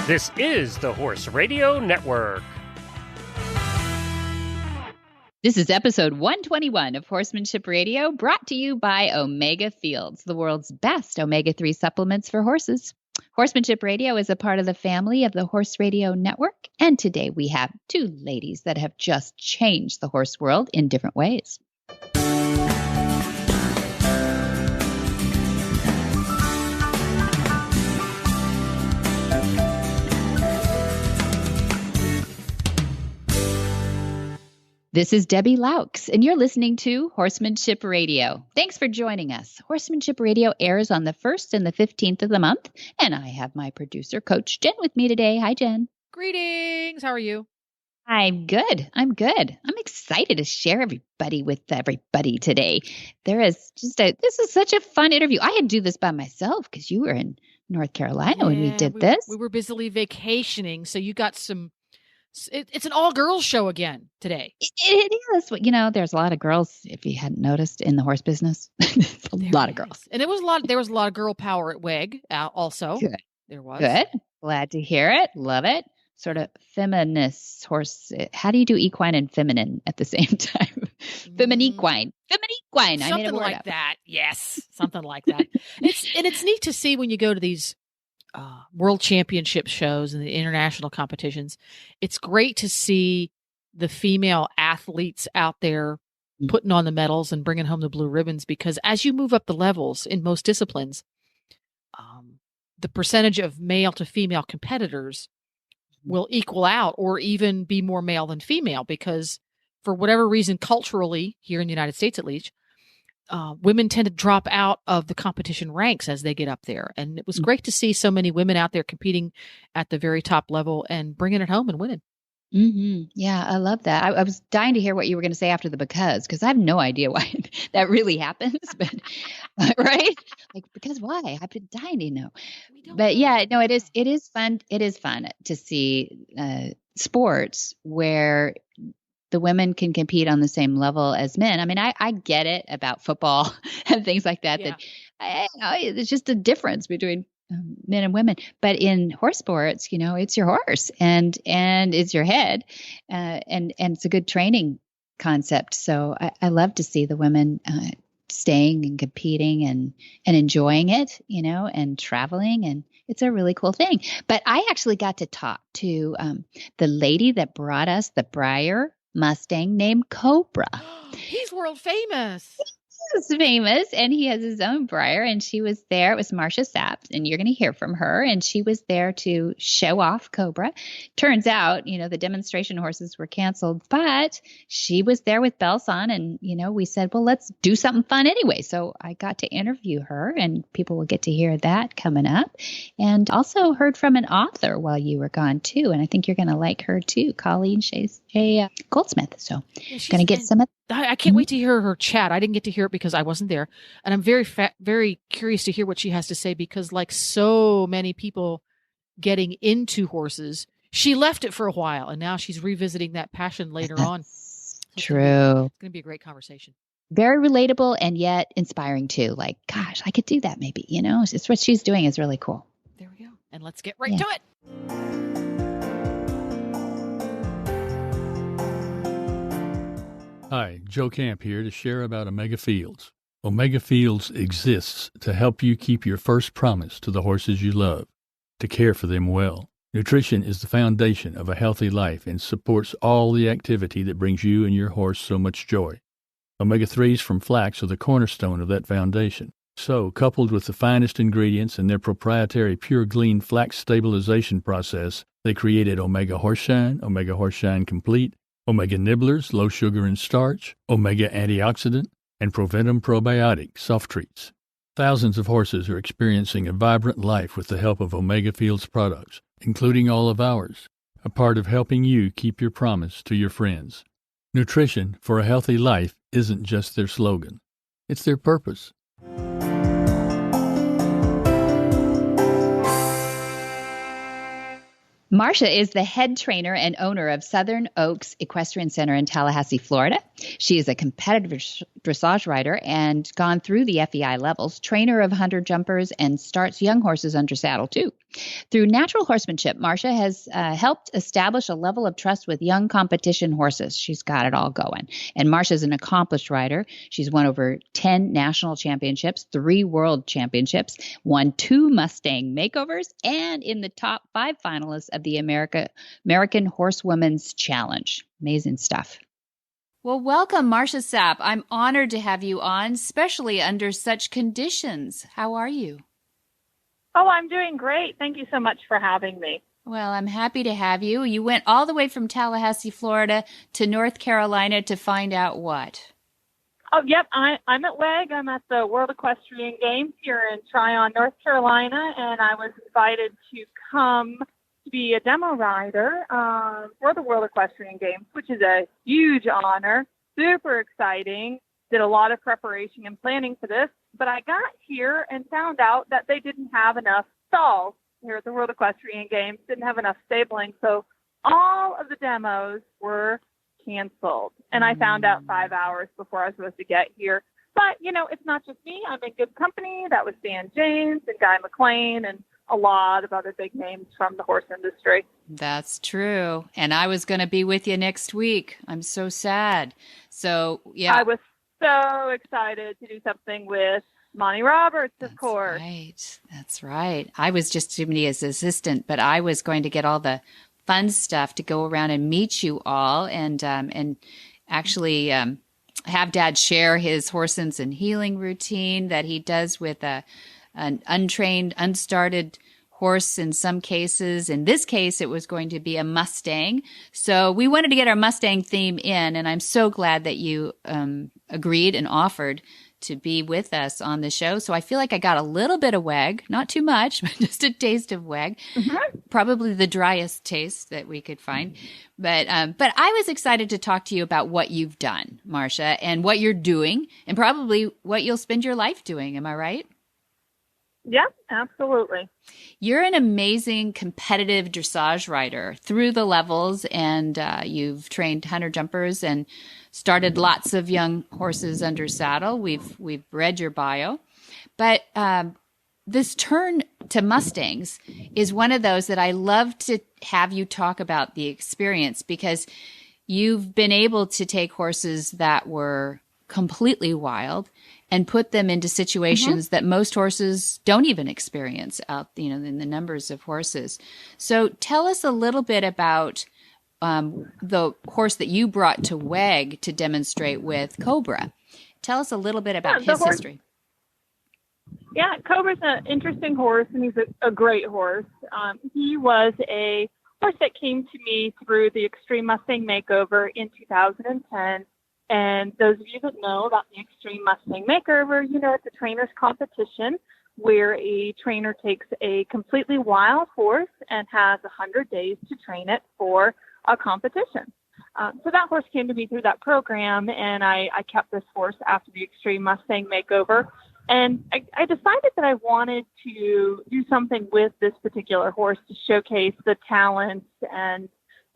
This is the Horse Radio Network. This is episode 121 of Horsemanship Radio, brought to you by Omega Fields, the world's best omega-3 supplements for horses. Horsemanship Radio is a part of the family of the Horse Radio Network, and today we have two ladies that have just changed the horse world in different ways. This is Debbie Laux, and you're listening to Horsemanship Radio. Thanks for joining us. Horsemanship Radio airs on the 1st and the 15th of the month, and I have my producer, Coach Jen, with me today. Hi, Jen. Greetings. How are you? I'm good. I'm excited to share everybody with everybody today. This is such a fun interview. I had to do this by myself because you were in North Carolina when we did this. We were busily vacationing, so you got some. It's an all-girls show again today. It is. You know, there's a lot of girls, if you hadn't noticed, in the horse business. A lot of girls. And there was a lot of girl power at WEG also. Good. There was. Good. Glad to hear it. Love it. Sort of feminist horse. How do you do equine and feminine at the same time? Feminiquine. Feminiquine. I made a word like up. that. Yes. Something like that. It's neat to see when you go to these world championship shows and the international competitions. It's great to see the female athletes out there putting on the medals and bringing home the blue ribbons, because as you move up the levels in most disciplines, the percentage of male to female competitors will equal out or even be more male than female, because for whatever reason, culturally, here in the United States at least, women tend to drop out of the competition ranks as they get up there. And it was great to see so many women out there competing at the very top level and bringing it home and winning. Mm-hmm. Yeah, I love that. I was dying to hear what you were going to say after the because I have no idea why that really happens. But right? Like, because why? I've been dying to know. But yeah, no, it is fun. It is fun to see sports where the women can compete on the same level as men. I mean, I get it about football and things like that. Yeah. It's just a difference between men and women. But in horse sports, you know, it's your horse and it's your head, and it's a good training concept. So I love to see the women staying and competing and enjoying it, you know, and traveling, and it's a really cool thing. But I actually got to talk to the lady that brought us the Breyer Mustang named Cobra. He's world famous. He's famous, and he has his own Breyer, and she was there. It was Marsha Sapp, and you're going to hear from her, and she was there to show off Cobra. Turns out, you know, the demonstration horses were canceled, but she was there with bells on, and, you know, we said, well, let's do something fun anyway. So I got to interview her, and people will get to hear that coming up, and also heard from an author while you were gone too, and I think you're going to like her too, Colleen Shea Goldsmith. So going to get some of I can't wait to hear her chat. I didn't get to hear it because I wasn't there. And I'm very curious to hear what she has to say, because like so many people getting into horses, she left it for a while and now she's revisiting that passion later on. So True. It's going to be a great conversation. Very relatable and yet inspiring too. Like, gosh, I could do that maybe, you know, it's what she's doing is really cool. There we go. And let's get right to it. Hi, Joe Camp here to share about Omega Fields. Omega Fields exists to help you keep your first promise to the horses you love, to care for them well. Nutrition is the foundation of a healthy life and supports all the activity that brings you and your horse so much joy. Omega-3s from flax are the cornerstone of that foundation. So, coupled with the finest ingredients and their proprietary Pure Glean flax stabilization process, they created Omega Horseshine, Omega Horseshine Complete, Omega Nibblers, low sugar and starch, Omega Antioxidant, and Proventum Probiotic soft treats. Thousands of horses are experiencing a vibrant life with the help of Omega Fields products, including all of ours, a part of helping you keep your promise to your friends. Nutrition for a healthy life isn't just their slogan, it's their purpose. Marsha is the head trainer and owner of Southern Oaks Equestrian Center in Tallahassee, Florida. She is a competitive dressage rider and gone through the FEI levels, trainer of hunter jumpers, and starts young horses under saddle too. Through natural horsemanship, Marsha has helped establish a level of trust with young competition horses. She's got it all going. And Marsha is an accomplished rider. She's won over 10 national championships, 3 world championships, won 2 Mustang makeovers, and in the top 5 finalists of the American Horsewomen's Challenge. Amazing stuff. Well, welcome, Marsha Sapp. I'm honored to have you on, especially under such conditions. How are you? Oh, I'm doing great. Thank you so much for having me. Well, I'm happy to have you. You went all the way from Tallahassee, Florida to North Carolina to find out what? Oh, yep. I'm at WEG. I'm at the World Equestrian Games here in Tryon, North Carolina, and I was invited to come to be a demo rider for the World Equestrian Games, which is a huge honor, super exciting. Did a lot of preparation and planning for this, but I got here and found out that they didn't have enough stalls here at the World Equestrian Games, didn't have enough stabling, so all of the demos were canceled. And I found out 5 hours before I was supposed to get here. But, it's not just me. I'm in good company. That was Dan James and Guy McLean and a lot of other big names from the horse industry. That's true. And I was going to be with you next week. I'm so sad. So, yeah. I was so excited to do something with Monty Roberts, of course. That's right. I was just Jiminy's assistant, but I was going to get all the fun stuff to go around and meet you all and actually have Dad share his horse sense and healing routine that he does with an untrained, unstarted horse in some cases. In this case, it was going to be a Mustang. So we wanted to get our Mustang theme in, and I'm so glad that you agreed and offered to be with us on the show. So I feel like I got a little bit of WEG, not too much, but just a taste of WEG. Mm-hmm. Probably the driest taste that we could find. But I was excited to talk to you about what you've done, Marsha, and what you're doing, and probably what you'll spend your life doing. Am I right? Yeah, absolutely. You're an amazing competitive dressage rider through the levels, and you've trained hunter jumpers and started lots of young horses under saddle. We've read your bio, but this turn to Mustangs is one of those that I love to have you talk about the experience, because you've been able to take horses that were completely wild and put them into situations that most horses don't even experience out, in the numbers of horses. So tell us a little bit about the horse that you brought to WEG to demonstrate with, Cobra. Tell us a little bit about his history. Yeah, Cobra's an interesting horse, and he's a great horse. He was a horse that came to me through the Extreme Mustang Makeover in 2010. And those of you that know about the Extreme Mustang Makeover, it's a trainer's competition where a trainer takes a completely wild horse and has 100 days to train it for a competition. So that horse came to me through that program, and I kept this horse after the Extreme Mustang Makeover. And I decided that I wanted to do something with this particular horse to showcase the talents and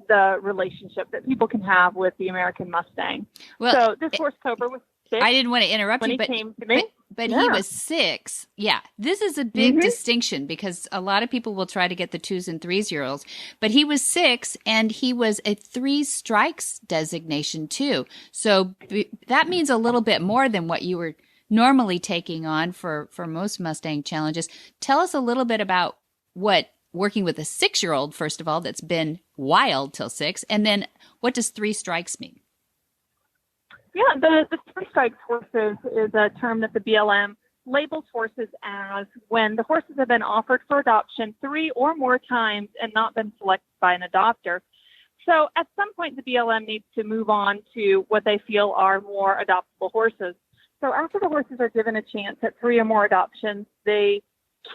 the relationship that people can have with the American Mustang. Well, so this horse, Cobra, was 6. I didn't want to interrupt you, but came to me. But he was 6. Yeah, this is a big distinction, because a lot of people will try to get the 2s and 3-year-olds, but he was 6, and he was a 3 strikes designation too. So that means a little bit more than what you were normally taking on for most Mustang challenges. Tell us a little bit about what working with a 6-year-old, first of all, that's been wild till 6, and then what does 3 strikes mean? Yeah, the 3 strikes horses is a term that the BLM labels horses as when the horses have been offered for adoption 3 or more times and not been selected by an adopter. So at some point, the BLM needs to move on to what they feel are more adoptable horses. So after the horses are given a chance at 3 or more adoptions, they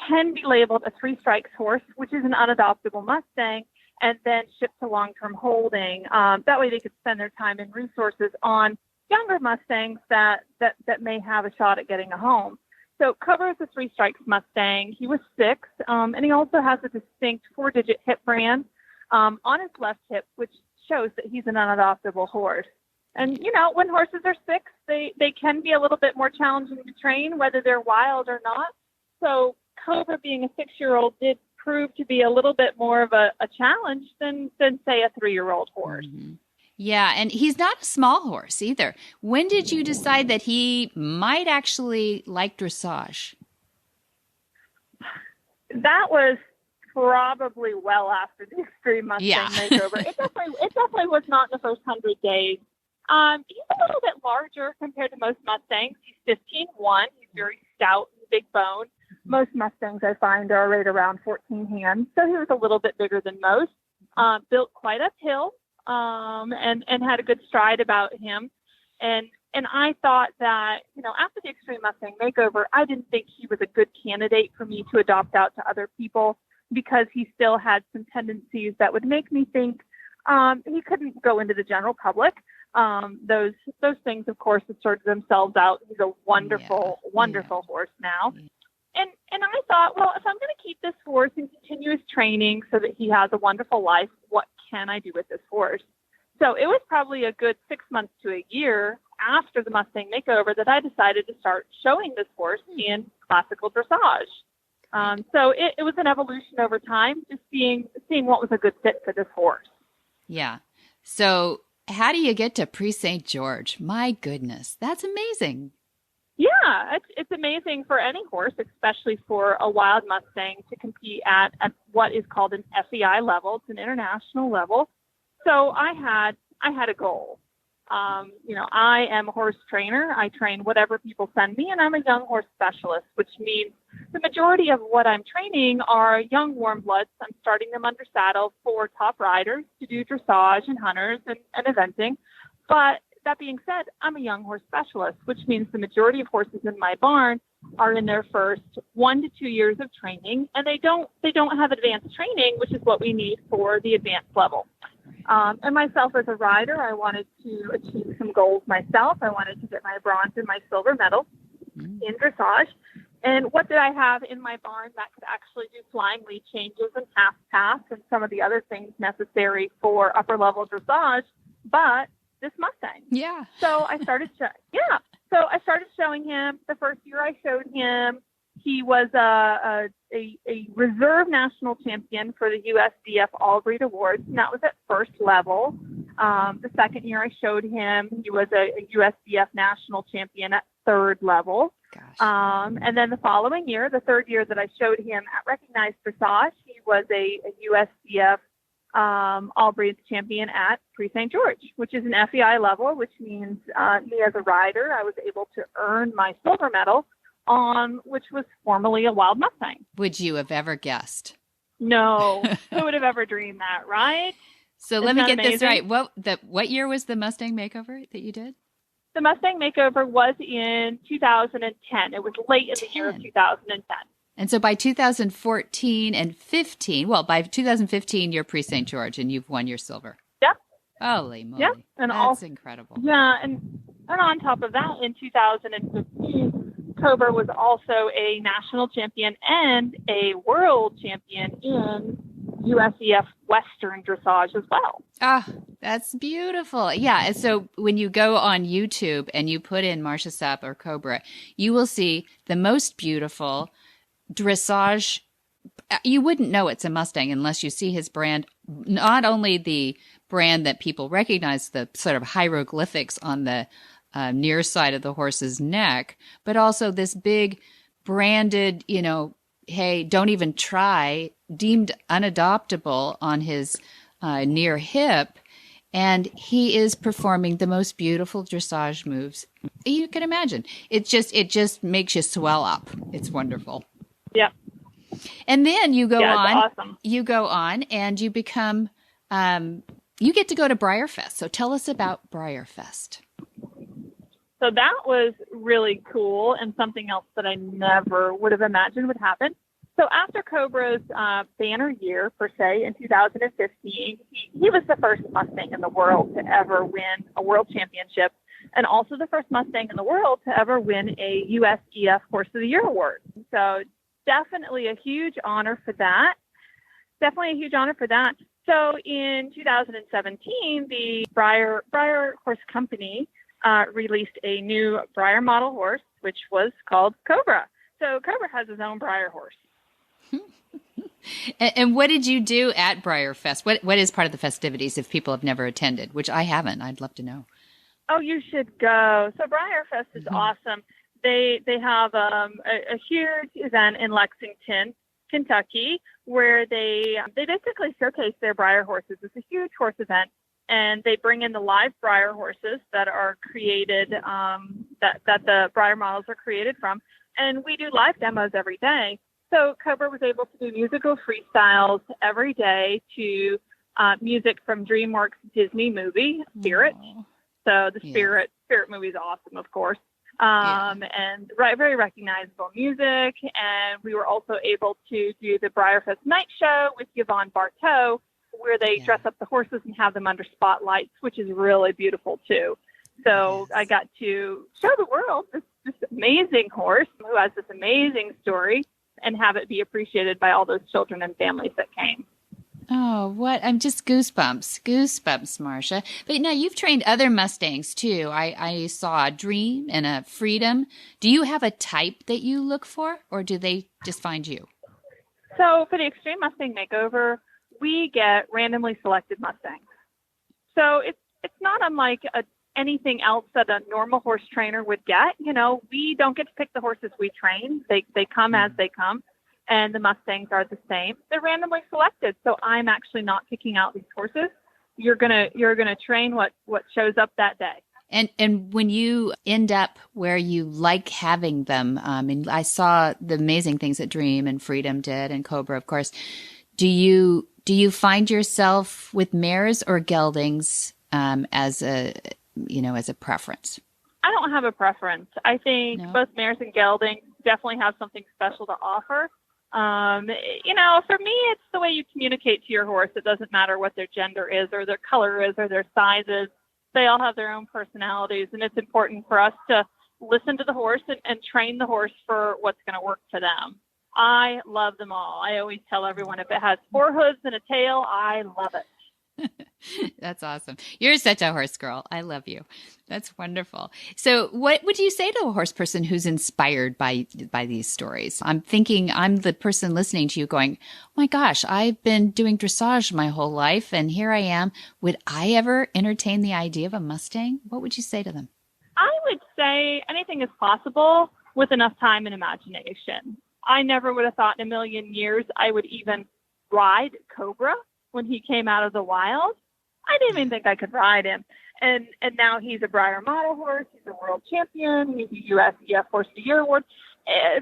can be labeled a 3 strikes horse, which is an unadoptable Mustang, and then shipped to long-term holding. That way they could spend their time and resources on younger Mustangs that may have a shot at getting a home. So Cobra is a 3 strikes Mustang. He was 6, and he also has a distinct 4-digit hip brand on his left hip, which shows that he's an unadoptable horse. And, when horses are 6, they can be a little bit more challenging to train, whether they're wild or not. So Cobra, being a 6-year-old, did prove to be a little bit more of a challenge than say, a 3-year-old horse. Mm-hmm. Yeah, and he's not a small horse either. When did you decide that he might actually like dressage? That was probably well after the Extreme Mustang makeover. It definitely was not in the first 100 days. He's a little bit larger compared to most Mustangs. He's 15'1". He's very stout and big bone. Most Mustangs, I find, are right around 14 hands. So he was a little bit bigger than most. Built quite uphill, and had a good stride about him. And I thought that, after the Extreme Mustang makeover, I didn't think he was a good candidate for me to adopt out to other people, because he still had some tendencies that would make me think he couldn't go into the general public. Those things, of course, have sorted themselves out. He's a wonderful horse now. And I thought, well, if I'm going to keep this horse in continuous training so that he has a wonderful life, what can I do with this horse? So it was probably a good 6 months to a year after the Mustang makeover that I decided to start showing this horse in classical dressage. So it was an evolution over time, just seeing what was a good fit for this horse. Yeah. So how do you get to Prix St. George? My goodness, that's amazing. Yeah, it's amazing for any horse, especially for a wild Mustang, to compete at what is called an FEI level. It's an international level. So I had a goal. I am a horse trainer. I train whatever people send me, and I'm a young horse specialist, which means the majority of what I'm training are young warm bloods. I'm starting them under saddle for top riders to do dressage and hunters and eventing. But that being said, I'm a young horse specialist, which means the majority of horses in my barn are in their first 1 to 2 years of training, and they don't have advanced training, which is what we need for the advanced level. And myself as a rider, I wanted to achieve some goals myself. I wanted to get my bronze and my silver medal in dressage. And what did I have in my barn that could actually do flying lead changes and half pass and some of the other things necessary for upper level dressage, but this Mustang. Yeah. So I started showing him. The first year I showed him, he was a reserve national champion for the USDF All Breed Awards, and that was at first level. The second year I showed him, he was a USDF national champion at third level. Gosh. And then the following year, the third year that I showed him at recognized dressage, he was a USDF All Breeds champion at Prix St. George, which is an FEI level, which means me as a rider, I was able to earn my silver medal on which was formerly a wild Mustang. Would you have ever guessed? No. Who would have ever dreamed that, right? So let me get this right. What year was the Mustang makeover that you did? The Mustang makeover was in 2010. It was late in the year of 2010. And so by 2014 and 15, by 2015, you're Prix St. George and you've won your silver. Yep. Holy moly. Yep. And that's incredible. Yeah. And on top of that, in 2015, Cobra was also a national champion and a world champion in USEF Western dressage as well. Ah, that's beautiful. Yeah. And so when you go on YouTube and you put in Marsha, Sapp, or Cobra, you will see the most beautiful dressage. You wouldn't know it's a Mustang unless you see his brand, not only the brand that people recognize, the sort of hieroglyphics on the near side of the horse's neck, but also this big branded, hey, don't even try, deemed unadoptable on his near hip. And he is performing the most beautiful dressage moves you can imagine. It just makes you swell up. It's wonderful. Yeah. And then you go on. Awesome. You go on and you become, you get to go to Breyerfest. So tell us about Breyerfest. So that was really cool and something else that I never would have imagined would happen. So after Cobra's banner year, per se, in 2015, he was the first Mustang in the world to ever win a world championship and also the first Mustang in the world to ever win a USDF Horse of the Year award. So definitely a huge honor for that. So in 2017, the Breyer Horse Company released a new Breyer model horse, which was called Cobra. So Cobra has his own Breyer horse. And what did you do at Breyer Fest? What is part of the festivities if people have never attended, which I haven't? I'd love to know. Oh, you should go. So Breyer Fest is awesome. They have a huge event in Lexington, Kentucky, where they basically showcase their Breyer horses. It's a huge horse event, and they bring in the live Breyer horses that are created, that the Breyer models are created from, and we do live demos every day. So Cobra was able to do musical freestyles every day to music from DreamWorks Disney movie Spirit. Aww. So the Spirit movie is awesome, of course. And very recognizable music. And we were also able to do the Breyer Fest night show with Yvonne Bartow, where they dress up the horses and have them under spotlights, which is really beautiful too. So I got to show the world this amazing horse who has this amazing story, and have it be appreciated by all those children and families that came. Oh, what? I'm just goosebumps, Marsha. But now you've trained other Mustangs too. I saw a Dream and a Freedom. Do you have a type that you look for, or do they just find you? So for the Extreme Mustang Makeover, we get randomly selected Mustangs. So it's not unlike anything else that a normal horse trainer would get. You know, we don't get to pick the horses we train. They come as they come, and the Mustangs are the same. They're randomly selected, so I'm actually not picking out these horses. You're gonna train what shows up that day. And when you end up where you like having them, and I saw the amazing things that Dream and Freedom did, and Cobra, of course. Do you find yourself with mares or geldings as a preference? I don't have a preference. I think both mares and geldings definitely have something special to offer. For me, it's the way you communicate to your horse. It doesn't matter what their gender is or their color is or their size is. They all have their own personalities, and it's important for us to listen to the horse and train the horse for what's going to work for them. I love them all. I always tell everyone if it has 4 hooves and a tail, I love it. That's awesome. You're such a horse girl. I love you. That's wonderful. So what would you say to a horse person who's inspired by these stories? I'm thinking I'm the person listening to you going, oh my gosh, I've been doing dressage my whole life, and here I am. Would I ever entertain the idea of a Mustang? What would you say to them? I would say anything is possible with enough time and imagination. I never would have thought in a million years I would even ride Cobra when he came out of the wild. I didn't even think I could ride him. And now he's a Breyer model horse. He's a world champion. He's a USEF Horse of the Year Award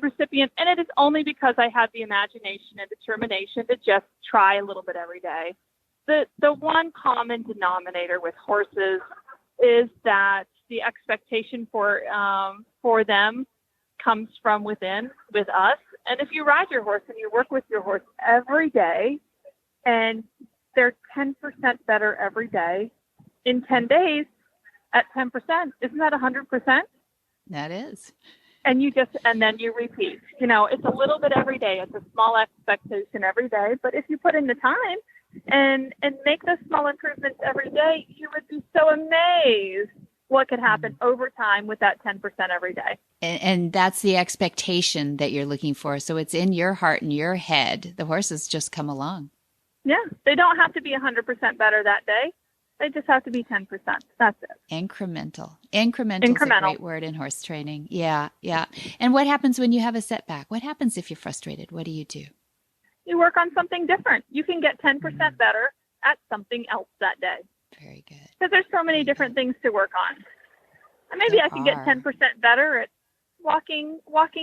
recipient. And it is only because I had the imagination and determination to just try a little bit every day. The one common denominator with horses is that the expectation for them comes from within, with us. And if you ride your horse and you work with your horse every day, and they're 10% better every day, in 10 days at 10%, isn't that 100%? That is. And then you repeat. It's a little bit every day. It's a small expectation every day. But if you put in the time and make those small improvements every day, you would be so amazed what could happen over time with that 10% every day. And that's the expectation that you're looking for. So it's in your heart and your head. The horses just come along. Yeah, they don't have to be 100% better that day. They just have to be 10%. That's it. Incremental. Incremental is a great word in horse training. Yeah. And what happens when you have a setback? What happens if you're frustrated? What do? You work on something different. You can get 10% better at something else that day. Very good. Because there's so many different things to work on. And maybe I can get 10% better at walking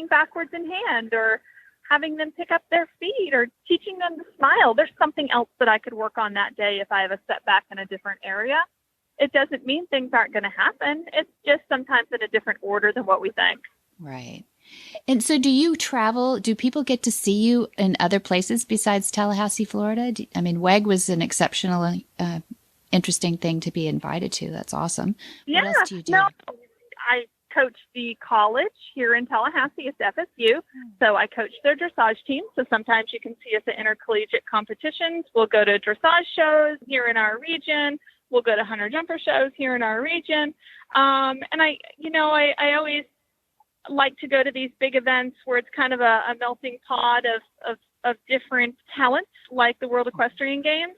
backwards in hand, or having them pick up their feet, or teaching them to smile. There's something else that I could work on that day if I have a setback in a different area. It doesn't mean things aren't going to happen. It's just sometimes in a different order than what we think. Right. And so do you travel? Do people get to see you in other places besides Tallahassee, Florida? WEG was an exceptionally interesting thing to be invited to. That's awesome. Yeah. What else do you do? No, coach the college here in Tallahassee. It's FSU. So I coach their dressage team. So sometimes you can see us at intercollegiate competitions. We'll go to dressage shows here in our region. We'll go to hunter jumper shows here in our region. And I always like to go to these big events where it's kind of a melting pot of different talents, like the World Equestrian Games,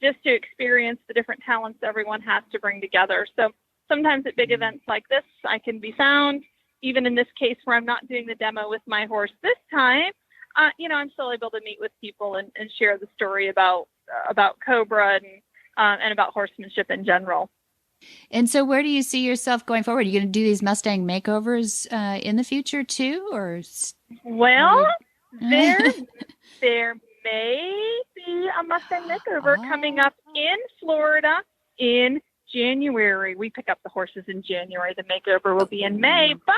just to experience the different talents everyone has to bring together. So sometimes at big events like this, I can be found. Even in this case where I'm not doing the demo with my horse this time, I'm still able to meet with people and share the story about Cobra and about horsemanship in general. And so where do you see yourself going forward? Are you going to do these Mustang makeovers in the future too? Well, there may be a Mustang makeover coming up in Florida in January. We pick up the horses in January. The makeover will be in May, but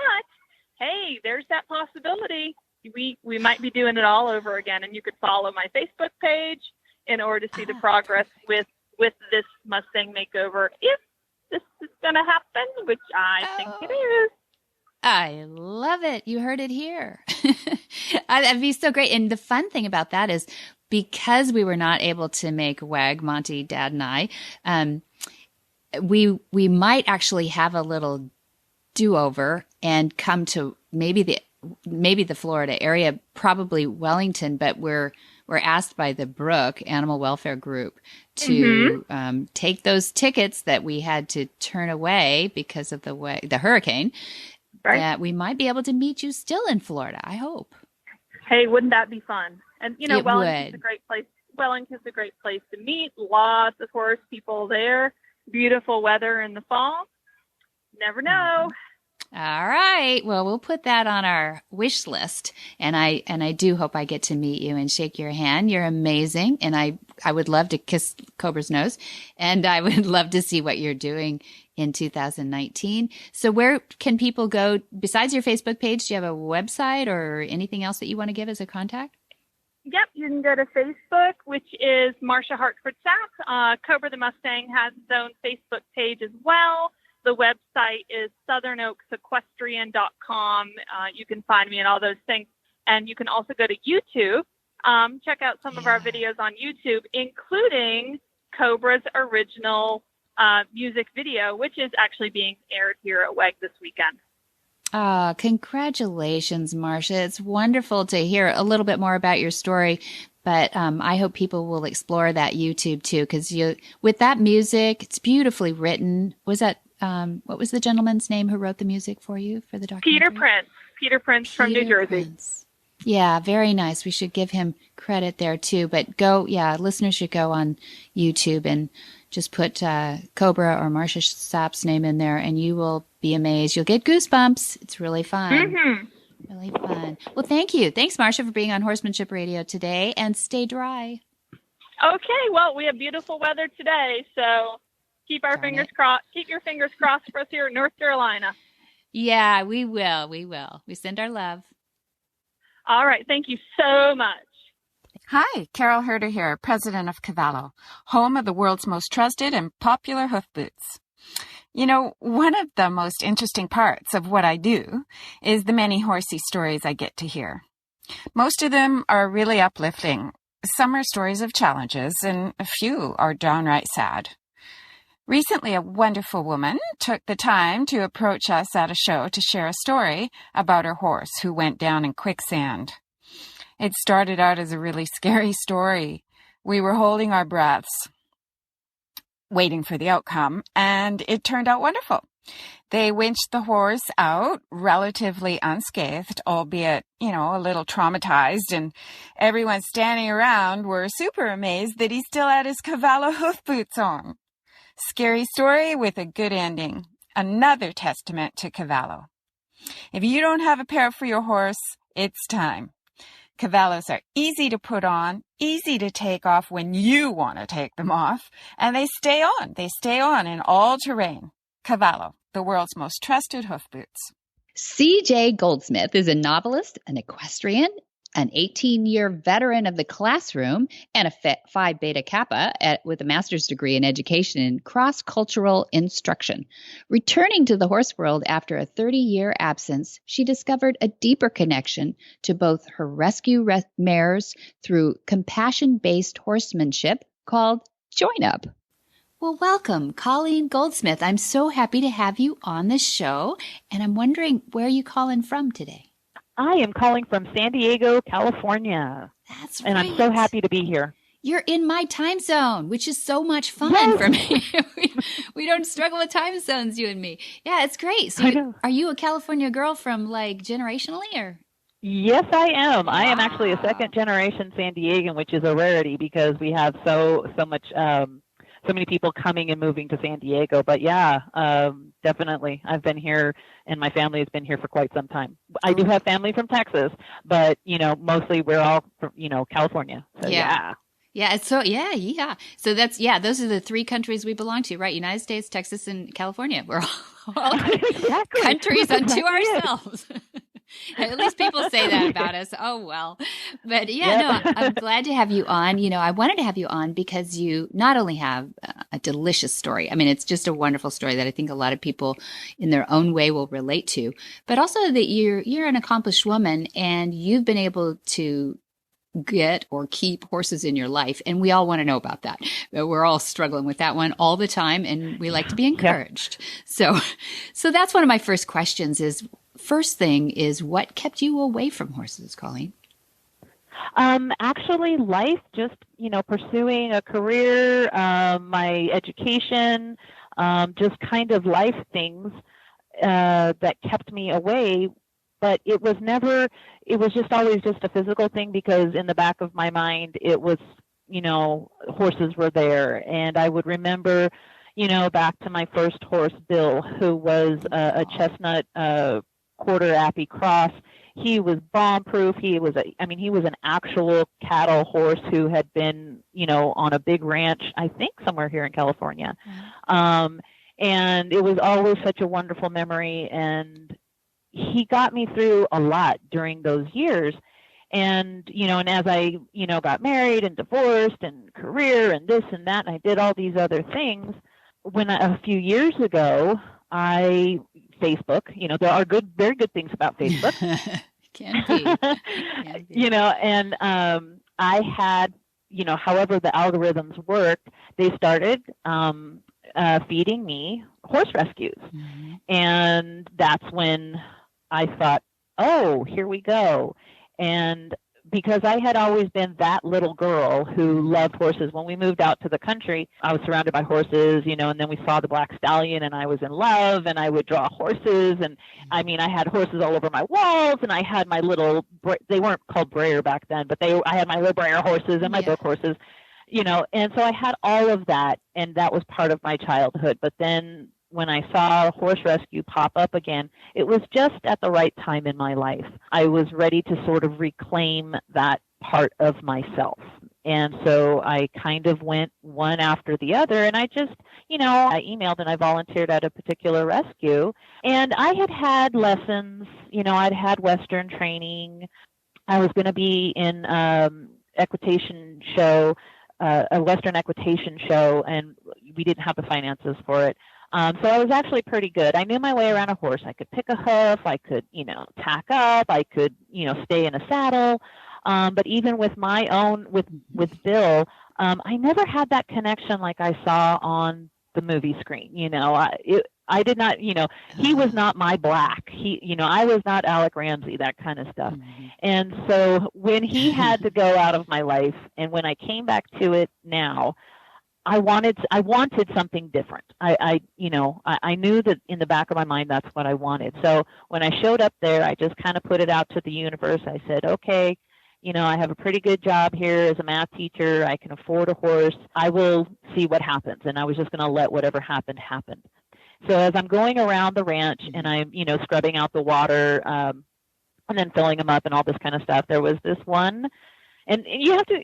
hey, there's that possibility. We might be doing it all over again, and you could follow my Facebook page in order to see the progress with this Mustang makeover, if this is going to happen, which I think it is. I love it. You heard it here. That'd be so great. And the fun thing about that is because we were not able to make WAG, Monty, Dad, and I, we might actually have a little do-over and come to maybe the Florida area, probably Wellington, but we're asked by the Brook Animal Welfare Group to take those tickets that we had to turn away because of the hurricane. Right. That we might be able to meet you still in Florida, I hope. Hey, wouldn't that be fun? And, Wellington's a great place. Wellington's a great place to meet. Lots of horse people there. Beautiful weather in the fall. Never know. All right. Well, we'll put that on our wish list. And I do hope I get to meet you and shake your hand. You're amazing. And I would love to kiss Cobra's nose. And I would love to see what you're doing in 2019. So where can people go besides your Facebook page? Do you have a website or anything else that you want to give as a contact? Yep, you can go to Facebook, which is Marsha Hartford Sapp. Cobra the Mustang has its own Facebook page as well. The website is southernoaksequestrian.com. You can find me and all those things. And you can also go to YouTube. Check out some of our videos on YouTube, including Cobra's original music video, which is actually being aired here at WEG this weekend. Congratulations, Marsha. It's wonderful to hear a little bit more about your story, but I hope people will explore that YouTube too, because with that music, it's beautifully written. Was that what was the gentleman's name who wrote the music for you for the documentary? Peter Prince from New Jersey. Yeah, very nice. We should give him credit there too. But listeners should go on YouTube and just put Cobra or Marsha Sapp's name in there, and you will be amazed. You'll get goosebumps. It's really fun. Mm-hmm. Really fun. Well, thank you. Thanks, Marsha, for being on Horsemanship Radio today, and stay dry. Okay. Well, we have beautiful weather today, so keep our fingers crossed. Keep your fingers crossed for us here in North Carolina. Yeah, we will. We will. We send our love. All right. Thank you so much. Hi, Carol Herder here, president of Cavallo, home of the world's most trusted and popular hoof boots. You know, one of the most interesting parts of what I do is the many horsey stories I get to hear. Most of them are really uplifting. Some are stories of challenges, and a few are downright sad. Recently, a wonderful woman took the time to approach us at a show to share a story about her horse who went down in quicksand. It started out as a really scary story. We were holding our breaths, waiting for the outcome, and it turned out wonderful. They winched the horse out relatively unscathed, albeit, a little traumatized, and everyone standing around were super amazed that he still had his Cavallo hoof boots on. Scary story with a good ending. Another testament to Cavallo. If you don't have a pair for your horse, it's time. Cavallos are easy to put on, easy to take off when you want to take them off, and they stay on. They stay on in all terrain. Cavallo, the world's most trusted hoof boots. C.J. Goldsmith is a novelist, an equestrian, an 18-year veteran of the classroom and a Phi Beta Kappa with a master's degree in education in cross-cultural instruction. Returning to the horse world after a 30-year absence, she discovered a deeper connection to both her rescue mares through compassion-based horsemanship called Join Up. Well, welcome, Colleen Goldsmith. I'm so happy to have you on the show, and I'm wondering where you calling from today. I am calling from San Diego, California. That's right. And I'm so happy to be here. You're in my time zone, which is so much fun for me. we don't struggle with time zones, you and me. Yeah, it's great. So are you a California girl from like generationally or? Yes, I am. Wow. I am actually a second generation San Diegan, which is a rarity because we have so many people coming and moving to San Diego. But yeah, definitely. I've been here and my family has been here for quite some time. I do have family from Texas, but mostly we're all from, California. So, yeah. Yeah. So So those are the three countries we belong to, right? United States, Texas, and California. We're all exactly. countries unto ourselves. At least people say that about us. Oh, well. But I'm glad to have you on. I wanted to have you on because you not only have a delicious story. I mean, it's just a wonderful story that I think a lot of people in their own way will relate to, but also that you're an accomplished woman and you've been able to get or keep horses in your life. And we all want to know about that. We're all struggling with that one all the time. And we like to be encouraged. So that's one of my first questions first thing is what kept you away from horses, Colleen? Actually life, just, pursuing a career, my education, just kind of life things, that kept me away. But it was just always just a physical thing because in the back of my mind, it was, horses were there. And I would remember, back to my first horse, Bill, who was a chestnut, quarter Appy cross. He was bomb-proof. He was an actual cattle horse who had been, on a big ranch, I think somewhere here in California. Mm-hmm. And it was always such a wonderful memory. And he got me through a lot during those years. And, and as I, got married and divorced and career and this and that, and I did all these other things, a few years ago, Facebook, there are very good things about Facebook. Can be. And I had, however the algorithms worked, they started feeding me horse rescues. Mm-hmm. And that's when I thought, oh, here we go. And because I had always been that little girl who loved horses. When we moved out to the country, I was surrounded by horses, and then we saw the black stallion and I was in love and I would draw horses. And I had horses all over my walls and I had my little, they weren't called Breyer back then, but I had my little Breyer horses and my book horses, and so I had all of that and that was part of my childhood. But then when I saw horse rescue pop up again, it was just at the right time in my life. I was ready to sort of reclaim that part of myself. And so I kind of went one after the other. And I just, I emailed and I volunteered at a particular rescue. And I had lessons, I'd had Western training. I was going to be in equitation show, a Western equitation show, and we didn't have the finances for it. So I was actually pretty good. I knew my way around a horse. I could pick a hoof. I could, tack up. I could, stay in a saddle. But even with my own, with Bill, I never had that connection like I saw on the movie screen. I did not, he was not my Black. I was not Alec Ramsey, that kind of stuff. Mm-hmm. And so when he had to go out of my life, and when I came back to it now, I wanted something different. I knew that in the back of my mind, that's what I wanted. So when I showed up there, I just kind of put it out to the universe. I said, okay, I have a pretty good job here as a math teacher. I can afford a horse. I will see what happens. And I was just going to let whatever happened happen. So as I'm going around the ranch and I'm, scrubbing out the water, and then filling them up and all this kind of stuff, there was this one. And you have to,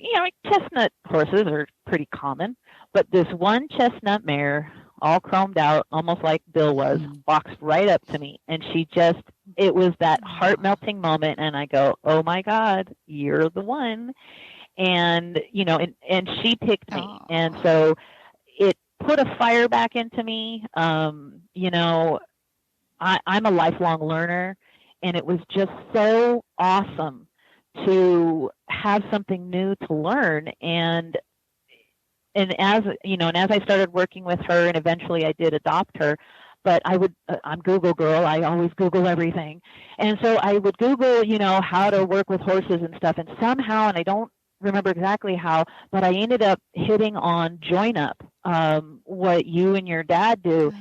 chestnut horses are pretty common, but this one chestnut mare, all chromed out, almost like Bill was, walks right up to me. And she just it was that heart melting moment. And I go, oh my God, you're the one. And, and she picked me. Oh. And so it put a fire back into me. I'm a lifelong learner, and it was just so awesome to have something new to learn. And as I started working with her, and eventually I did adopt her, but I'm Google girl. I always Google everything. And so I would Google, how to work with horses and stuff. And somehow, and I don't remember exactly how, but I ended up hitting on Join Up, what you and your dad do.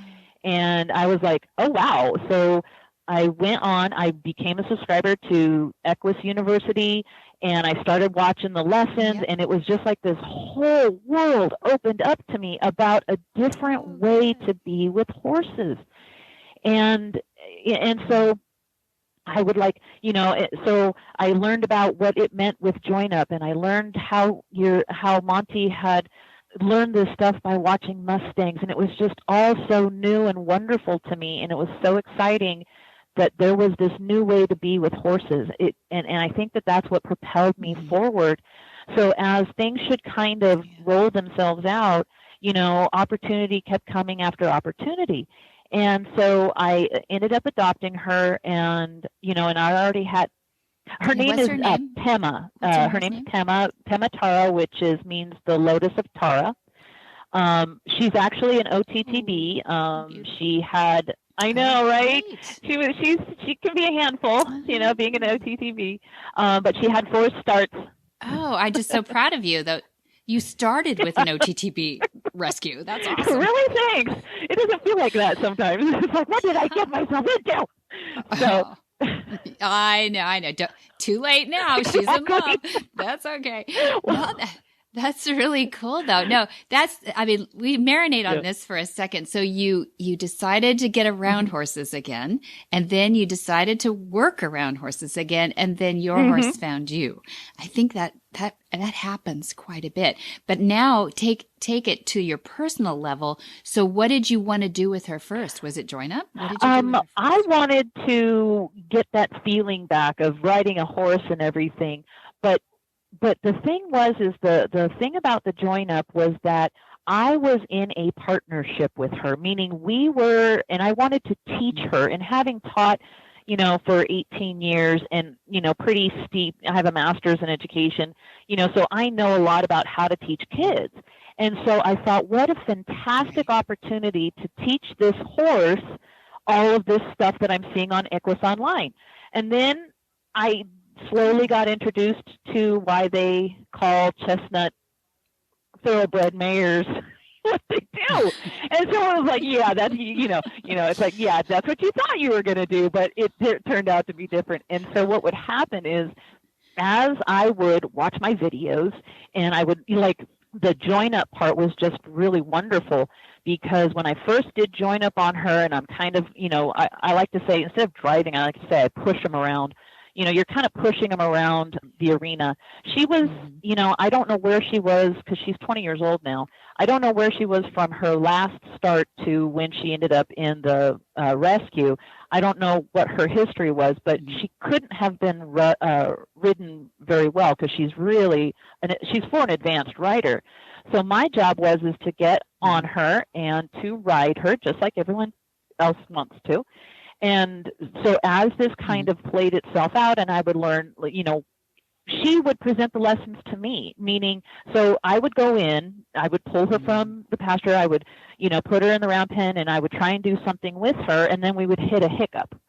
And I was like, oh, wow. So I became a subscriber to Equus University, and I started watching the lessons, and it was just like this whole world opened up to me about a different way to be with horses. And so I would so I learned about what it meant with Join Up, and I learned how Monty had learned this stuff by watching Mustangs, and it was just all so new and wonderful to me, and it was so exciting that there was this new way to be with horses. And I think that that's what propelled me forward. So as things should kind of roll themselves out, opportunity kept coming after opportunity. And so I ended up adopting her, and I already had her name is Pema. Her name's Pema Tara, which means the lotus of Tara. She's actually an OTTB. She had, I know, right? She can be a handful, being an OTTB. But she had 4 starts. Oh, I'm just so proud of you, though. You started with an OTTB rescue. That's awesome. Really? Thanks. It doesn't feel like that sometimes. It's like, what did I get myself into? So. I know. Too late now. She's a mom. That's okay. Well, that's really cool, though. No, we marinate on this for a second. So you decided to get around horses again, and then you decided to work around horses again, and then your horse found you. I think that happens quite a bit. But now take it to your personal level. So what did you want to do with her first? Was it Join Up? What did you do with her first? I wanted to get that feeling back of riding a horse and everything. But the thing is the thing about the Join Up was that I was in a partnership with her, meaning we were, and I wanted to teach her, and having taught, for 18 years and, pretty steep, I have a master's in education, so I know a lot about how to teach kids. And so I thought, what a fantastic opportunity to teach this horse all of this stuff that I'm seeing on Equus Online. And then I slowly got introduced to why they call chestnut thoroughbred mares what they do. And so I was like, yeah, that's, it's like, yeah, that's what you thought you were going to do, but it turned out to be different. And so what would happen is, as I would watch my videos, and I would, the Join Up part was just really wonderful, because when I first did Join Up on her, and I'm kind of, I like to say, instead of driving, I like to say I push them around. You're kind of pushing them around the arena. She was, I don't know where she was, because she's 20 years old now. I don't know where she was from her last start to when she ended up in the rescue. I don't know what her history was, but she couldn't have been ridden very well, because she's for an advanced rider. So my job is to get on her and to ride her, just like everyone else wants to. And so as this kind of played itself out, and I would learn, she would present the lessons to me, meaning, so I would go in, I would pull her from the pasture, I would, put her in the round pen, and I would try and do something with her, and then we would hit a hiccup.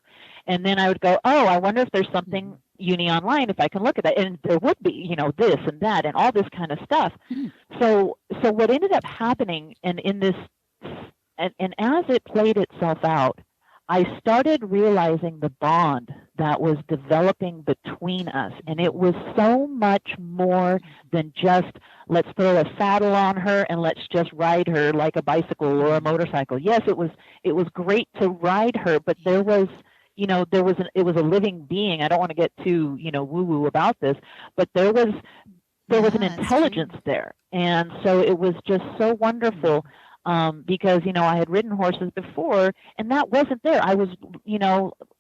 And then I would go, oh, I wonder if there's something uni online, if I can look at that. And there would be, this and that and all this kind of stuff. So what ended up happening, and in this, and as it played itself out, I started realizing the bond that was developing between us. And it was so much more than just, let's throw a saddle on her and let's just ride her like a bicycle or a motorcycle. Yes, it was great to ride her, but there was, it was a living being. I don't want to get too, woo-woo about this, but there was an intelligence there. And so it was just so wonderful. because, I had ridden horses before and that wasn't there. I was,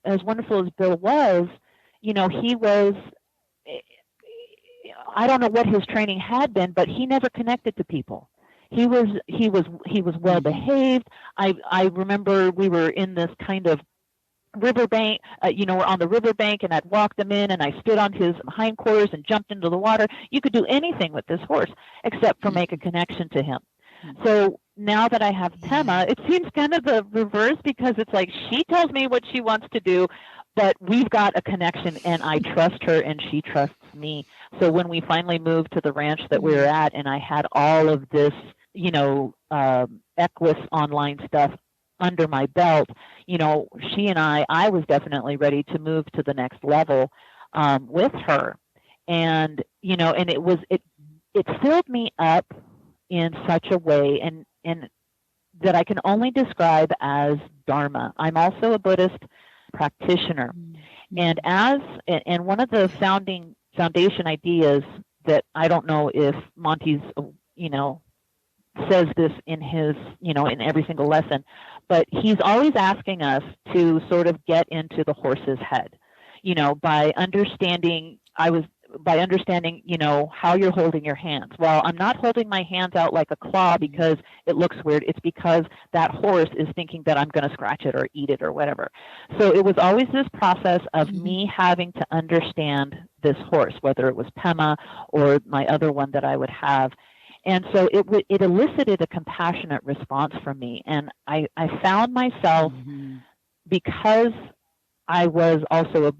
as wonderful as Bill was, he was, I don't know what his training had been, but he never connected to people. He was well behaved. I remember we were in this kind of riverbank, we're on the riverbank, and I'd walk them in, and I stood on his hindquarters and jumped into the water. You could do anything with this horse except for make a connection to him. So now that I have Pema, it seems kind of the reverse, because it's like she tells me what she wants to do, but we've got a connection, and I trust her, and she trusts me. So when we finally moved to the ranch that we were at, and I had all of this, Equus online stuff under my belt, she and I was definitely ready to move to the next level with her. And, and it filled me up in such a way and that I can only describe as Dharma. I'm also a Buddhist practitioner. And one of the foundation ideas that I don't know if Monty's, says this in his, in every single lesson, but he's always asking us to sort of get into the horse's head, by understanding, how you're holding your hands. Well, I'm not holding my hands out like a claw because it looks weird. It's because that horse is thinking that I'm going to scratch it or eat it or whatever. So it was always this process of me having to understand this horse, whether it was Pema or my other one that I would have. And so it elicited a compassionate response from me. And I found myself, because I was also,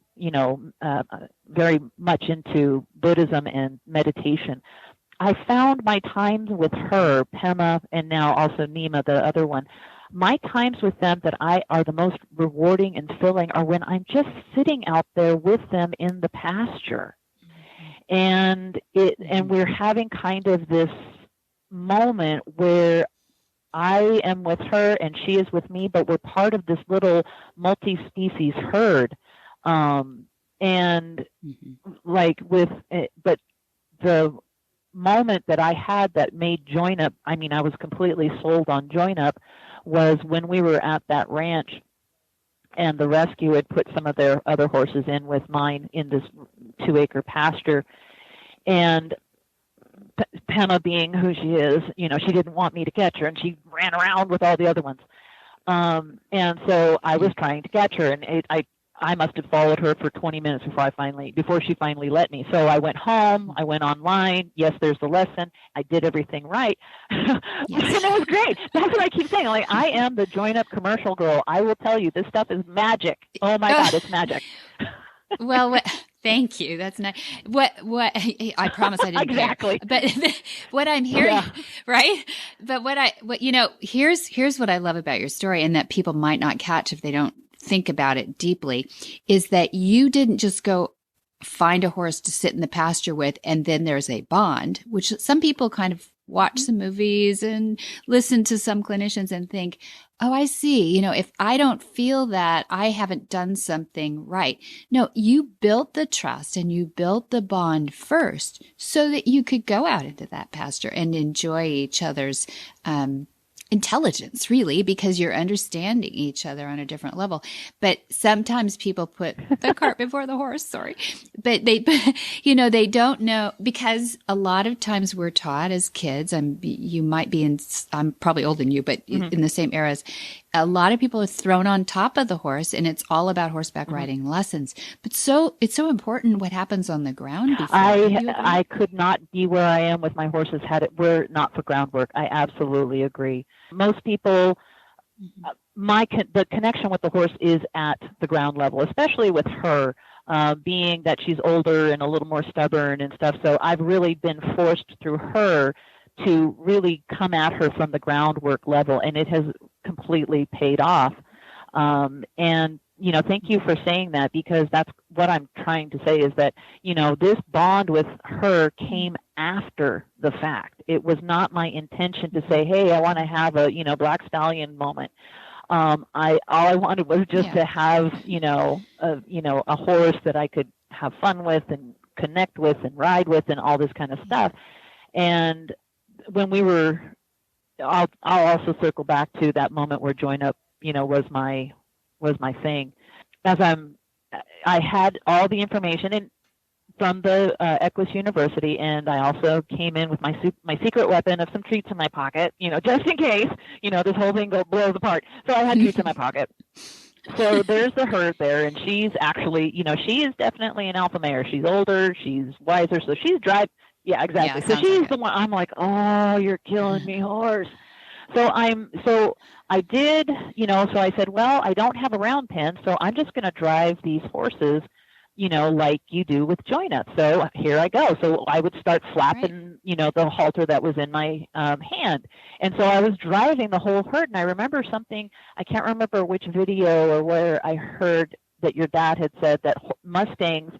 very much into Buddhism and meditation, I found my times with her, Pema, and now also Nima, the other one, my times with them that are the most rewarding and filling are when I'm just sitting out there with them in the pasture. And we're having kind of this moment where I am with her and she is with me, but we're part of this little multi-species herd. But the moment that I had that made Join Up, I was completely sold on Join Up, was when we were at that ranch and the rescue had put some of their other horses in with mine in this 2-acre pasture. And Pema, being who she is, she didn't want me to catch her, and she ran around with all the other ones. And so I was trying to catch her, and I must have followed her for 20 minutes before she finally let me. So I went home, I went online. Yes, there's the lesson. I did everything right. And it was great. That's what I keep saying. Like, I am the Join Up commercial girl. I will tell you, this stuff is magic. Oh my God, it's magic. Well, thank you. That's nice. What I promise I didn't exactly. But what I'm hearing, right? But here's what I love about your story, and that people might not catch if they don't think about it deeply, is that you didn't just go find a horse to sit in the pasture with, and then there's a bond, which some people kind of watch some movies and listen to some clinicians and think, oh, I see. If I don't feel that, I haven't done something right. No, you built the trust and you built the bond first so that you could go out into that pasture and enjoy each other's intelligence, really, because you're understanding each other on a different level. But sometimes people put the cart before the horse, sorry. But they don't know, because a lot of times we're taught as kids, I'm probably older than you, but in the same eras, a lot of people are thrown on top of the horse, and it's all about horseback riding lessons. But it's so important what happens on the ground before. I could not be where I am with my horses had it were not for groundwork. I absolutely agree. Most people, the connection with the horse is at the ground level, especially with her, being that she's older and a little more stubborn and stuff. So I've really been forced through her to really come at her from the groundwork level, and it has completely paid off. And thank you for saying that, because that's what I'm trying to say, is that, this bond with her came after the fact. It was not my intention to say, hey, I want to have a, Black Stallion moment. All I wanted was just to have, a horse that I could have fun with and connect with and ride with and all this kind of stuff. And when we were I'll also circle back to that moment where join up, was my thing. I had all the information from the Equus University, and I also came in with my secret weapon of some treats in my pocket, just in case, this whole thing blows apart. So I had treats in my pocket. So there's the herd there, and she's actually, she is definitely an alpha mare. She's older, she's wiser, so she's Yeah, exactly. So she's the one. I'm like, oh, you're killing me, horse. So I did, so I said, well, I don't have a round pen, so I'm just going to drive these horses, like you do with join up. So here I go. So I would start flapping, the halter that was in my hand. And so I was driving the whole herd. And I remember something, I can't remember which video or where I heard that your dad had said that Mustangs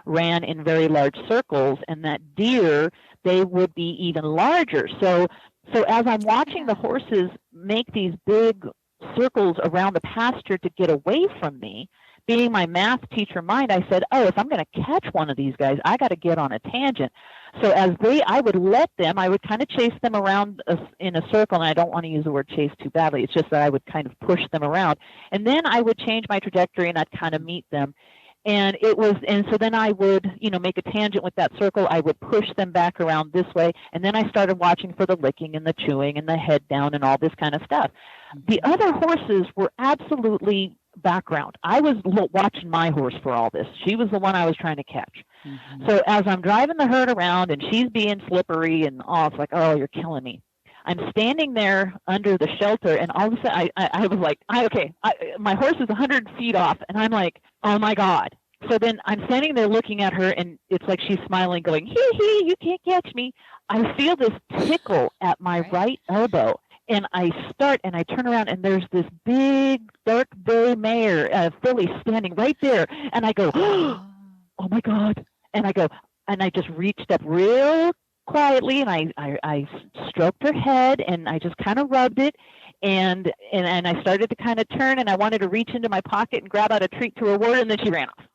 ran in very large circles, and that deer, they would be even larger. So as I'm watching the horses make these big circles around the pasture to get away from me, being my math teacher mind, I said, oh, if I'm going to catch one of these guys, I got to get on a tangent. So I would let them, I would kind of chase them around in a circle, and I don't want to use the word chase too badly. It's just that I would kind of push them around. And then I would change my trajectory, and I'd kind of meet them. And so then I would, make a tangent with that circle. I would push them back around this way. And then I started watching for the licking and the chewing and the head down and all this kind of stuff. The other horses were absolutely background. I was watching my horse for all this. She was the one I was trying to catch. Mm-hmm. So as I'm driving the herd around and she's being slippery and it's like, oh, you're killing me. I'm standing there under the shelter, and all of a sudden I was like, my horse is 100 feet off, and I'm like, oh my God. So then I'm standing there looking at her, and it's like she's smiling, going, hee, you can't catch me. I feel this tickle at my right elbow, and I turn around, and there's this big dark bay mare filly standing right there, and I go, oh my God. And I just reached up real quietly, and I stroked her head, and I just kind of rubbed it, and I started to kind of turn, and I wanted to reach into my pocket and grab out a treat to reward, and then she ran off.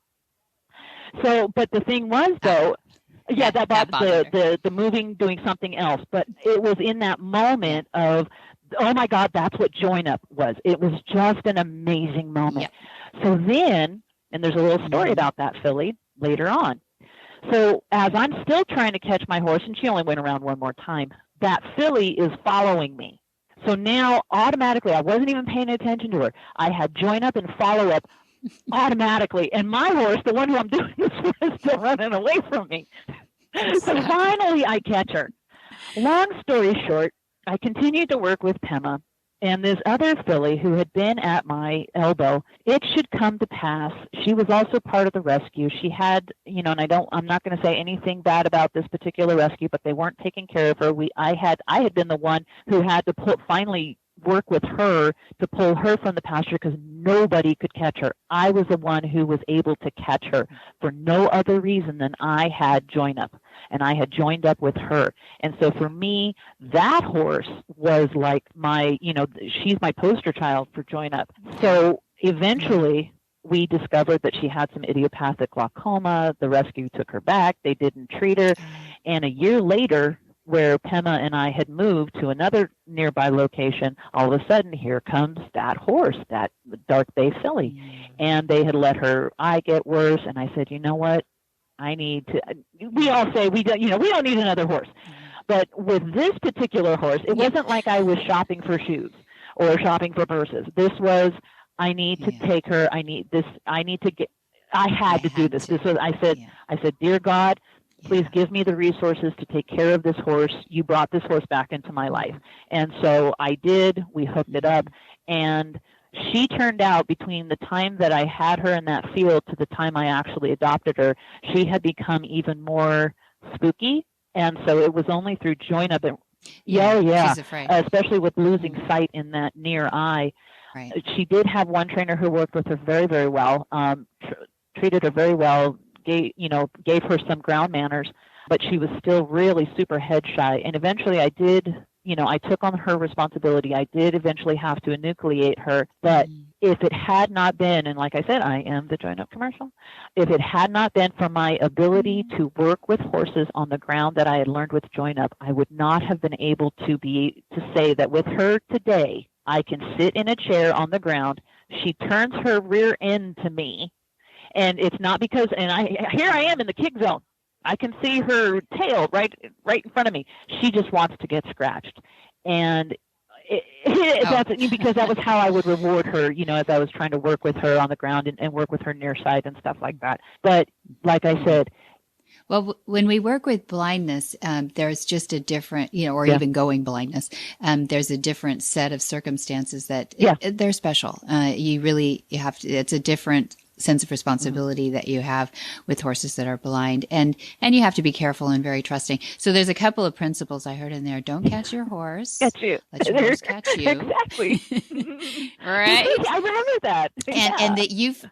So, but the thing was, though, that the moving, doing something else, but it was in that moment of, oh my God, that's what join up was. It was just an amazing moment. Yep. So then, and there's a little story about that filly later on. So as I'm still trying to catch my horse, and she only went around one more time, that filly is following me. So now automatically, I wasn't even paying attention to her. I had join up and follow up automatically. And my horse, the one who I'm doing this with, is still running away from me. So finally I catch her. Long story short, I continued to work with Pema. And this other filly who had been at my elbow, it should come to pass. She was also part of the rescue. She had, and I'm not going to say anything bad about this particular rescue, but they weren't taking care of her. I had been the one who had to finally work with her to pull her from the pasture because nobody could catch her. I was the one who was able to catch her for no other reason than I had joined up, and I had joined up with her. And so for me, that horse was like she's my poster child for join up. So eventually we discovered that she had some idiopathic glaucoma. The rescue took her back. They didn't treat her. And a year later, where Pema and I had moved to another nearby location, all of a sudden here comes that horse, that dark bay filly. And they had let her eye get worse. And I said, you know what? We all say we don't need another horse. But with this particular horse, it wasn't like I was shopping for shoes or shopping for purses. This was, I need to take her. I had to do this. I said, dear God, please give me the resources to take care of this horse. You brought this horse back into my life. And so I did. We hooked it up. And she turned out, between the time that I had her in that field to the time I actually adopted her, she had become even more spooky. And so it was only through join up. She's afraid. Especially with losing sight in that near eye. Right. She did have one trainer who worked with her very, very well, treated her very well, gave her some ground manners, but she was still really super head shy. And eventually I took on her responsibility. I did eventually have to enucleate her, but if it had not been, and like I said, I am the Join Up commercial, if it had not been for my ability to work with horses on the ground that I had learned with Join Up, I would not have been able to say that with her today, I can sit in a chair on the ground. She turns her rear end to me, and it's not because, here I am in the kick zone. I can see her tail right in front of me. She just wants to get scratched. And that's because that was how I would reward her, as I was trying to work with her on the ground and work with her near side and stuff like that. But like I said, well, when we work with blindness, there's just a different, even going blindness, there's a different set of circumstances that they're special. You have to, it's a different sense of responsibility that you have with horses that are blind, and you have to be careful and very trusting. So there's a couple of principles I heard in there. Don't catch your horse. Catch you. Let your horse catch you. Exactly. Right. I remember that. And that you've,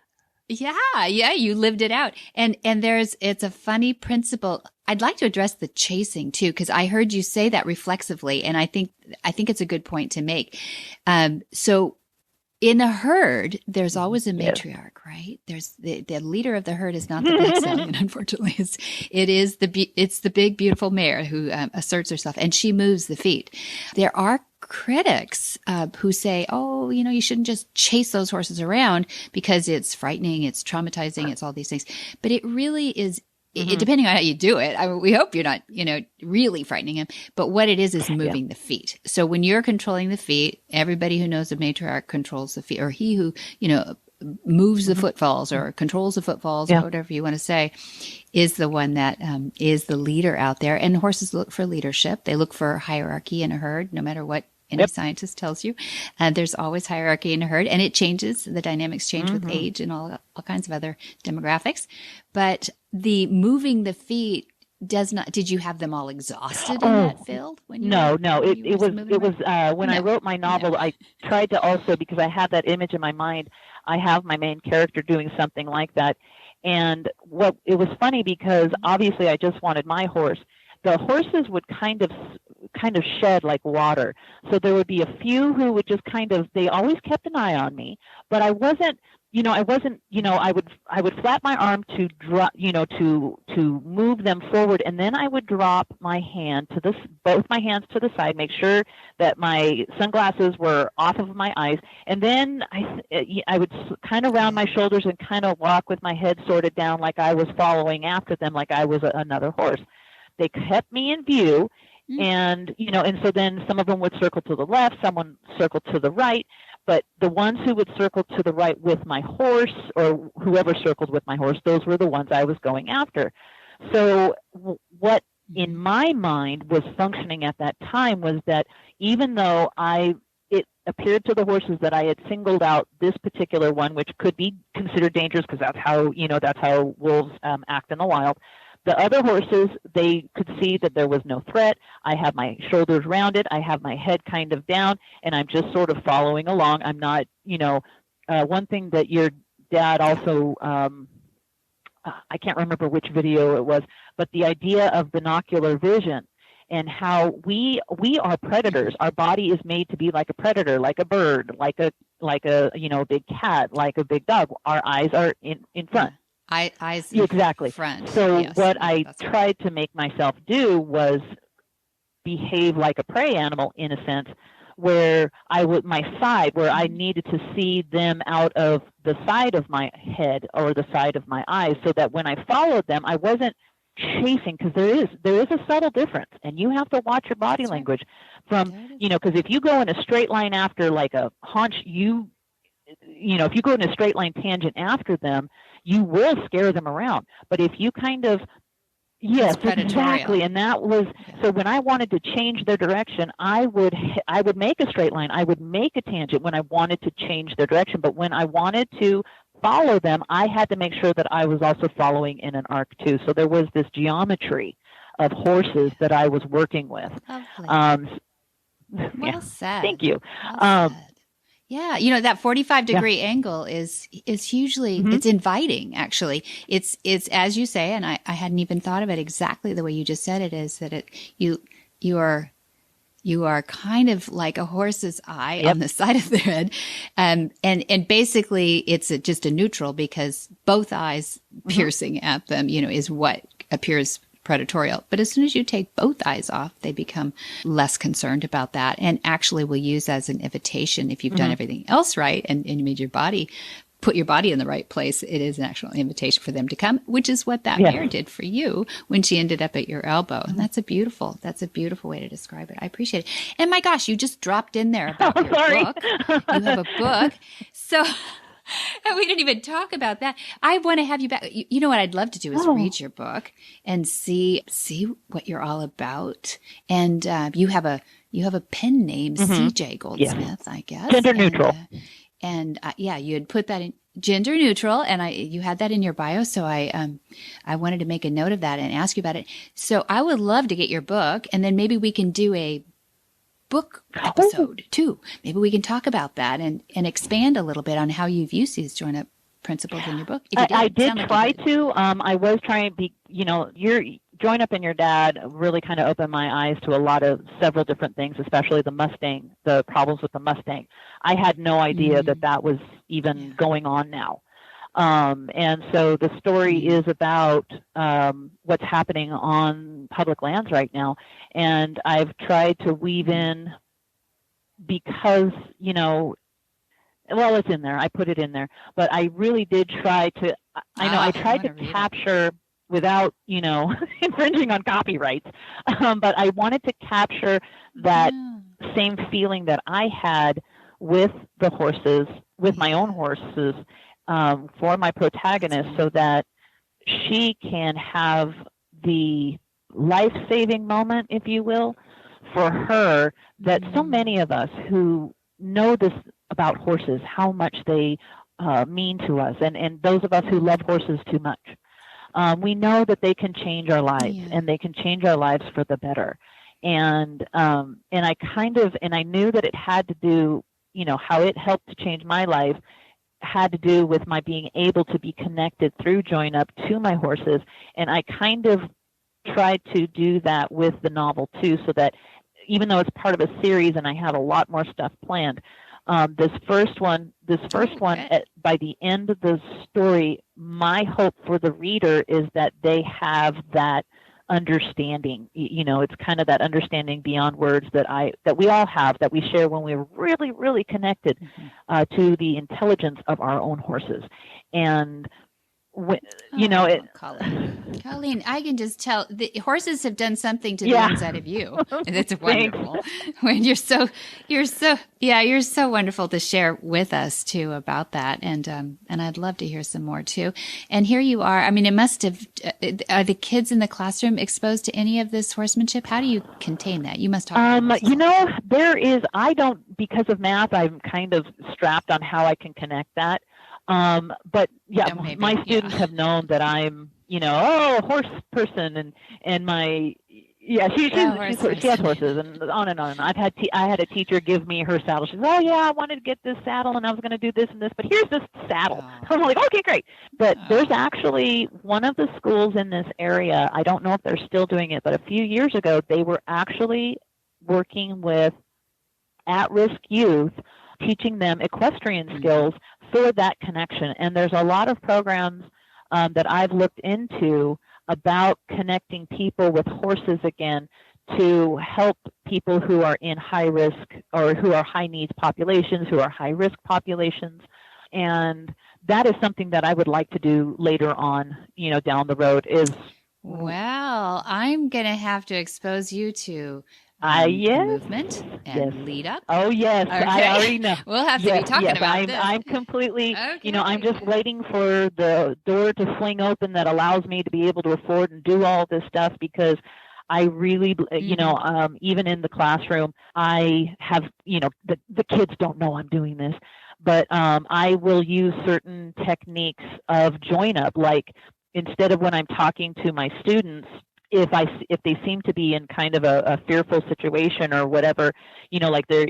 you lived it out. And it's a funny principle. I'd like to address the chasing too, because I heard you say that reflexively, and I think it's a good point to make. So in a herd, there's always a matriarch, right? There's the leader of the herd is not the black stallion, unfortunately. It's the big, beautiful mare who asserts herself, and she moves the feet. There are critics who say, oh, you shouldn't just chase those horses around because it's frightening, it's traumatizing, it's all these things. But it really is. Depending on how you do it, we hope you're not, really frightening him. But what it is moving the feet. So when you're controlling the feet, everybody who knows a matriarch controls the feet, or he who, moves the footfalls or controls the footfalls, or whatever you want to say, is the one that is the leader out there. And horses look for leadership. They look for hierarchy in a herd, no matter what any scientist tells you. There's always hierarchy in a herd, and it changes. The dynamics change with age and all kinds of other demographics. But the moving the feet does not. Did you have them all exhausted in that field? No. It was when I wrote my novel. I tried to also, because I had that image in my mind, I have my main character doing something like that. And it was funny because obviously I just wanted my horse. The horses would kind of shed like water. So there would be a few who would just they always kept an eye on me, but I wasn't, I would flap my arm to drop, to move them forward. And then I would drop my hand both my hands to the side, make sure that my sunglasses were off of my eyes. And then I would kind of round my shoulders and kind of walk with my head sorted down like I was following after them, like I was another horse. They kept me in view, and so then some of them would circle to the left, someone circled to the right, but the ones who would circle to the right with my horse, or whoever circled with my horse, those were the ones I was going after. So what in my mind was functioning at that time was that even though it appeared to the horses that I had singled out this particular one, which could be considered dangerous because that's how wolves act in the wild. The other horses, they could see that there was no threat. I have my shoulders rounded. I have my head kind of down, and I'm just sort of following along. I'm not, one thing that your dad also, I can't remember which video it was, but the idea of binocular vision and how we are predators. Our body is made to be like a predator, like a bird, like a big cat, like a big dog. Our eyes are in front. Eyes exactly. Front. So yes, what I tried to make myself do was behave like a prey animal in a sense, where my side, where I needed to see them out of the side of my head or the side of my eyes, so that when I followed them, I wasn't chasing, because there is a subtle difference, and you have to watch your body language from, because if you go in a straight line after like a haunch, if you go in a straight line tangent after them, you will scare them around. But if you yes, exactly. And that was, so when I wanted to change their direction, I would make a straight line. I would make a tangent when I wanted to change their direction. But when I wanted to follow them, I had to make sure that I was also following in an arc too. So there was this geometry of horses that I was working with. Lovely. Well said. Thank you. Well said. Yeah, that 45-degree angle is hugely, it's inviting, actually. It's as you say, and I hadn't even thought of it exactly the way you just said it, is that you are You are kind of like a horse's eye Yep. on the side of the head. And basically it's just a neutral because both eyes piercing at them, is what appears predatorial. But as soon as you take both eyes off, they become less concerned about that and actually will use as an invitation. If you've done everything else right and you made put your body in the right place, it is an actual invitation for them to come, which is what that mare did for you when she ended up at your elbow. And that's a beautiful way to describe it. I appreciate it. And my gosh, you just dropped in there about your book. You have a book. So and we didn't even talk about that. I want to have you back. You know what I'd love to do is read your book and see what you're all about. And you have a pen name, CJ Goldsmith, I guess. Gender neutral. And you had put that in gender neutral, and you had that in your bio. So I wanted to make a note of that and ask you about it. So I would love to get your book, and then maybe we can do a book episode too. Maybe we can talk about that and expand a little bit on how you've used these join-up principles in your book. I did try to. I was trying to be. Your Join Up and your dad really kind of opened my eyes to several different things, especially the Mustang, the problems with the Mustang. I had no idea that was even going on now. And so the story is about what's happening on public lands right now. And I've tried to weave in because, well, it's in there. I put it in there. But I really did try to, I tried to capture without, infringing on copyrights. But I wanted to capture that same feeling that I had with the horses, with my own horses, for my protagonist, so that she can have the life-saving moment, if you will, for her, that so many of us who know this about horses, how much they mean to us, and those of us who love horses too much. We know that they can change our lives, and they can change our lives for the better. And I knew that it had to do, how it helped to change my life had to do with my being able to be connected through Join Up to my horses. And I kind of tried to do that with the novel too, so that even though it's part of a series and I have a lot more stuff planned, this first one, by the end of the story, my hope for the reader is that they have that understanding. It's kind of that understanding beyond words that we all have, that we share when we're really, really connected to the intelligence of our own horses. And Colleen, I can just tell the horses have done something to the inside of you, and it's wonderful. When you're so wonderful to share with us too about that, and I'd love to hear some more too. And here you are. I mean, it must have. Are the kids in the classroom exposed to any of this horsemanship? How do you contain that? You must talk. There is. I don't, because of math. I'm kind of strapped on how I can connect that. But my students have known that I'm, horse person, and my, she has horses, and on and on. I had a teacher give me her saddle. She says, I wanted to get this saddle, and I was going to do this and this, but here's this saddle. I'm like, okay, great. But there's actually one of the schools in this area. I don't know if they're still doing it, but a few years ago, they were actually working with at-risk youth, teaching them equestrian skills for that connection. And there's a lot of programs that I've looked into about connecting people with horses again to help people who are in high risk or who are high needs populations, who are high risk populations. And that is something that I would like to do later on, down the road is. Well, I'm going to have to expose you to movement and lead up. Oh, yes. Okay. I already know. We'll have to be talking about this. I'm completely, I'm just waiting for the door to fling open that allows me to be able to afford and do all this stuff, because I really, even in the classroom, I have, the kids don't know I'm doing this, but I will use certain techniques of join up, like instead of when I'm talking to my students, if they seem to be in kind of a fearful situation or whatever, like they're,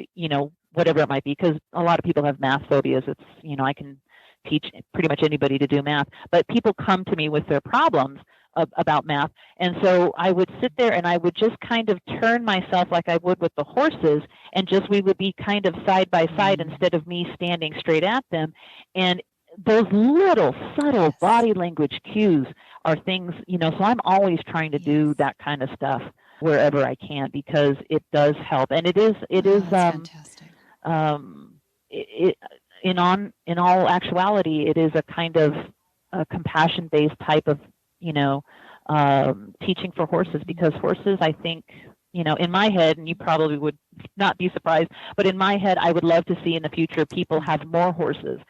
whatever it might be, because a lot of people have math phobias. It's, I can teach pretty much anybody to do math, but people come to me with their problems. about math. And so I would sit there and I would just kind of turn myself like I would with the horses, and we would be kind of side by side instead of me standing straight at them. And those little subtle body language cues are things, so I'm always trying to do that kind of stuff wherever I can, because it does help. And it is fantastic. In all actuality, it is a kind of a compassion-based type of, teaching for horses, because horses, I think, in my head, and you probably would not be surprised, but in my head, I would love to see in the future people have more horses,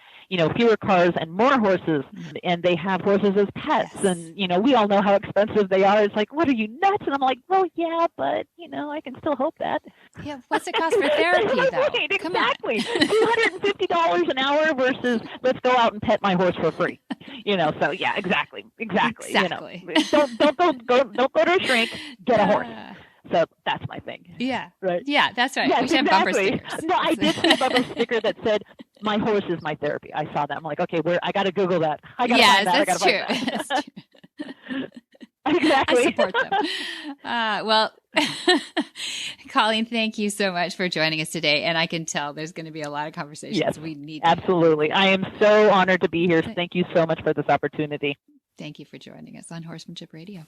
fewer cars and more horses, and they have horses as pets. And, we all know how expensive they are. It's like, what are you, nuts? And I'm like, well, yeah, but, I can still hope that. Yeah, what's the cost for therapy, though? Right, exactly. $250 an hour versus let's go out and pet my horse for free. So yeah, exactly. Don't go to a shrink, get a horse. So that's my thing. Yeah. Right. Yeah, that's right. Yes, we should have bumper stickers. No, I did see a bumper sticker that said, "My horse is my therapy." I saw that. I'm like, okay, I got to Google that. I got to find that. That's true. That's true. Exactly. I support them. Well, Colleen, thank you so much for joining us today. And I can tell there's going to be a lot of conversations we need. Absolutely. I am so honored to be here. Thank you so much for this opportunity. Thank you for joining us on Horsemanship Radio.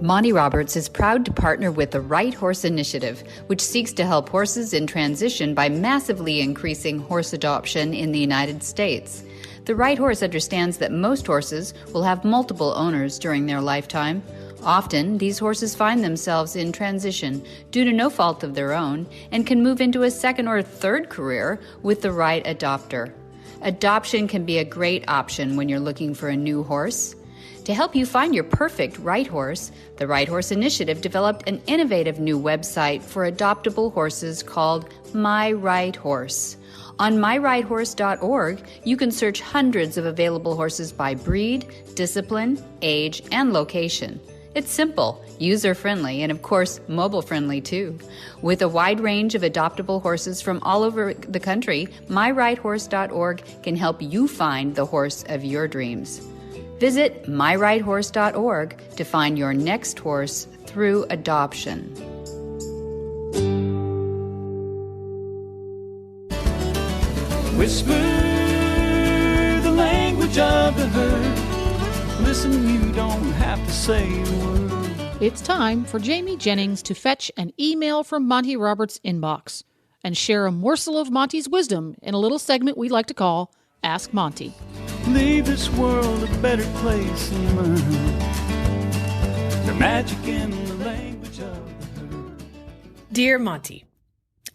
Monty Roberts is proud to partner with the Right Horse Initiative, which seeks to help horses in transition by massively increasing horse adoption in the United States. The Right Horse understands that most horses will have multiple owners during their lifetime. Often, these horses find themselves in transition due to no fault of their own and can move into a second or third career with the right adopter. Adoption can be a great option when you're looking for a new horse. To help you find your perfect right horse, the Right Horse Initiative developed an innovative new website for adoptable horses called My Right Horse. On myrightHorse.org, you can search hundreds of available horses by breed, discipline, age, and location. It's simple, user-friendly, and of course, mobile-friendly too. With a wide range of adoptable horses from all over the country, myrightHorse.org can help you find the horse of your dreams. Visit myrightHorse.org to find your next horse through adoption. Whisper the language of the herd. Listen, you don't have to say a word. It's time for Jamie Jennings to fetch an email from Monty Roberts' inbox and share a morsel of Monty's wisdom in a little segment we like to call Ask Monty. Leave this world a better place than mine. The magic in the language of the herd. Dear Monty,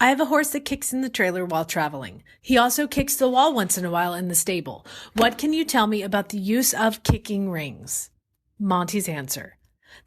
I have a horse that kicks in the trailer while traveling. He also kicks the wall once in a while in the stable. What can you tell me about the use of kicking rings? Monty's answer.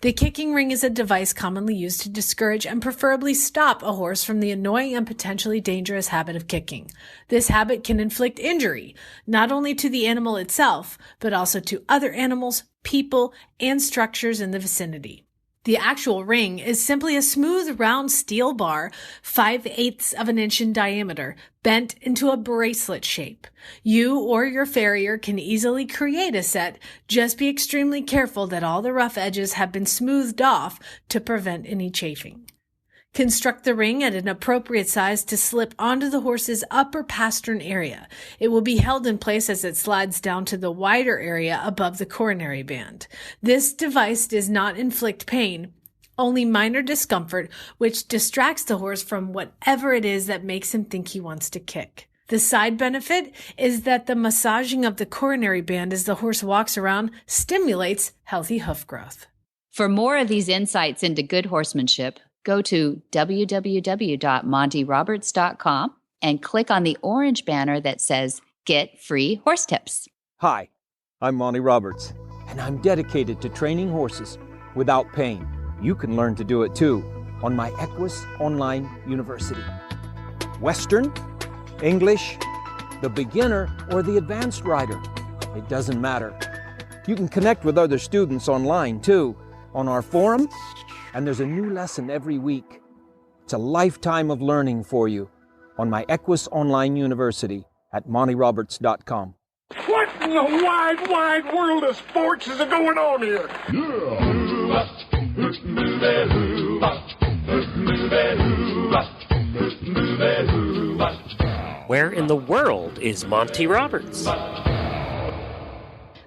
The kicking ring is a device commonly used to discourage and preferably stop a horse from the annoying and potentially dangerous habit of kicking. This habit can inflict injury, not only to the animal itself, but also to other animals, people, and structures in the vicinity. The actual ring is simply a smooth, round steel bar, 5/8 of an inch in diameter, bent into a bracelet shape. You or your farrier can easily create a set. Just be extremely careful that all the rough edges have been smoothed off to prevent any chafing. Construct the ring at an appropriate size to slip onto the horse's upper pastern area. It will be held in place as it slides down to the wider area above the coronary band. This device does not inflict pain, only minor discomfort, which distracts the horse from whatever it is that makes him think he wants to kick. The side benefit is that the massaging of the coronary band as the horse walks around stimulates healthy hoof growth. For more of these insights into good horsemanship, go to www.montyroberts.com and click on the orange banner that says Get Free Horse Tips. Hi, I'm Monty Roberts, and I'm dedicated to training horses without pain. You can learn to do it too on my Equus Online University. Western, English, the beginner, or the advanced rider, it doesn't matter. You can connect with other students online too, on our forum, and there's a new lesson every week. It's a lifetime of learning for you on my Equus Online University at montyroberts.com. What in the wide, wide world of sports is going on here? Where in the world is Monty Roberts?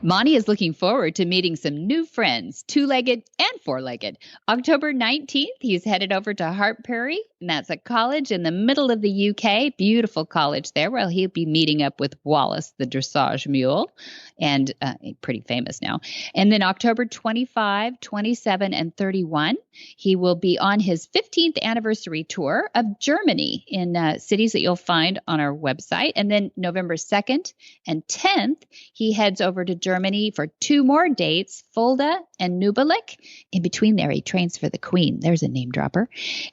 Monty is looking forward to meeting some new friends, two-legged and four-legged. October 19th, he's headed over to Hartpury, and that's a college in the middle of the UK. Beautiful college there, where he'll be meeting up with Wallace, the dressage mule, and pretty famous now. And then October 25, 27, and 31, he will be on his 15th anniversary tour of Germany in cities that you'll find on our website. And then November 2nd and 10th, he heads over to Germany for 2 more dates, Fulda and Nubalik. In between there, he trains for the Queen. There's a name dropper.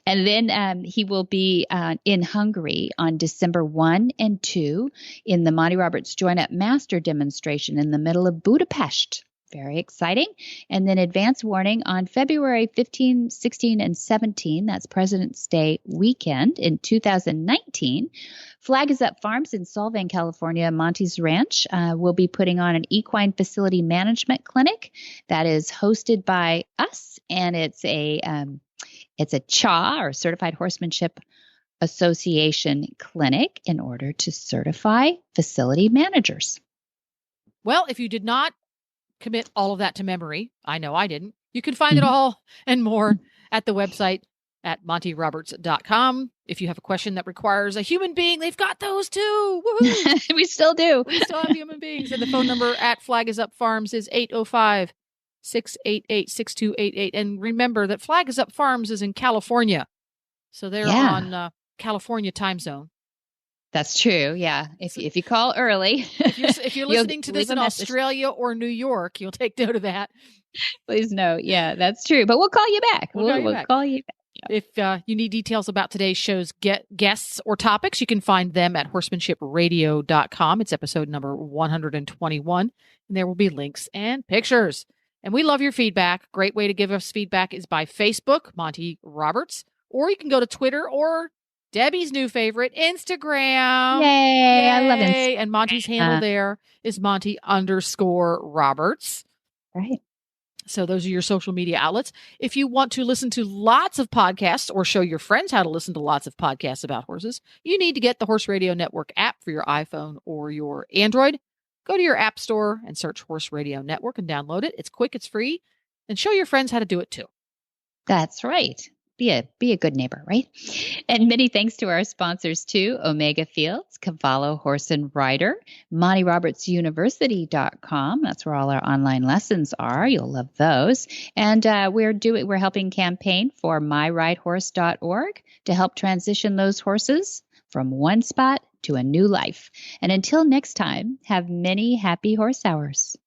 And then he will be in Hungary on December 1 and 2 in the Monty Roberts Join Up Master demonstration in the middle of Budapest. Very exciting. And then advance warning on February 15, 16, and 17. That's President's Day weekend in 2019. Flag is Up Farms in Solvang, California, Monty's Ranch, will be putting on an equine facility management clinic that is hosted by us, and it's a CHA, or Certified Horsemanship Association clinic, in order to certify facility managers. Well, if you did not commit all of that to memory, I know I didn't, you can find it all and more at the website at montyroberts.com. If you have a question that requires a human being, they've got those too. Woohoo! We still do. We still have human beings. And the phone number at Flag is Up Farms is 805-688-6288. And remember that Flag is Up Farms is in California. So they're on California time zone. That's true. Yeah. If you call early, if you're listening to this in Australia or New York, you'll take note of that. Please know. Yeah, that's true. But we'll call you back. We'll call you back. Yeah. If you need details about today's show's guests or topics, you can find them at horsemanshipradio.com. It's episode number 121, and there will be links and pictures. And we love your feedback. Great way to give us feedback is by Facebook, Monty Roberts, or you can go to Twitter or Debbie's new favorite, Instagram. Yay. I love Instagram. And Monty's handle there is Monty_Roberts. Right. So those are your social media outlets. If you want to listen to lots of podcasts or show your friends how to listen to lots of podcasts about horses, you need to get the Horse Radio Network app for your iPhone or your Android. Go to your app store and search Horse Radio Network and download it. It's quick, it's free, and show your friends how to do it too. That's right. Be a good neighbor, right? And many thanks to our sponsors too: Omega Fields, Cavallo Horse and Rider, MontyRobertsUniversity.com. That's where all our online lessons are. You'll love those. And we're helping campaign for MyRideHorse.org to help transition those horses from one spot to a new life. And until next time, have many happy horse hours.